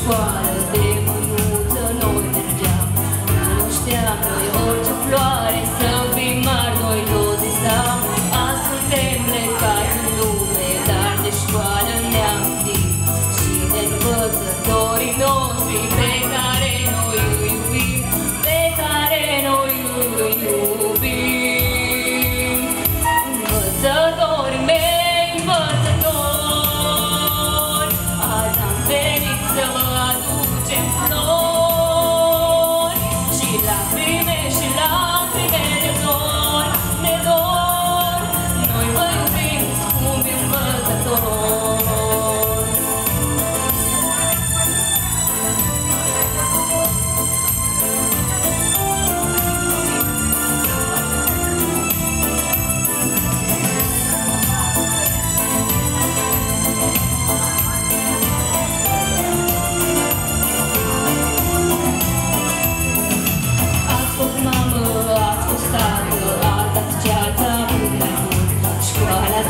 Școală de mânuță noi mergeam, nu știam noi orice floare, să fim mari noi toți visam. Azi suntem plecați în lume, dar de școală ne-am gândit și de învățătorii noștri pe care noi îi iubim, pe care noi îi iubim. Învățătorii mei, învățători, azi am venit să vă aducem flori și lacrime de dor, noi vă iubim, scumpi învățători.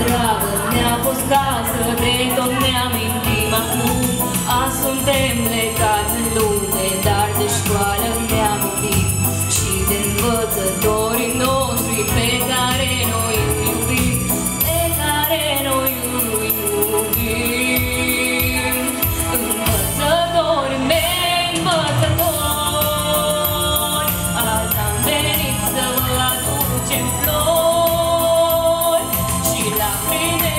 Dragă, ne-a fost casă, de tot ne amintim acum. Azi suntem plecați în lume, dar de școală ne amintim și de învățătorii noștri pe care noi îi iubim, pe care noi îi iubim. Învățătorii mei, învățători, azi am venit să vă aducem flori și lacrime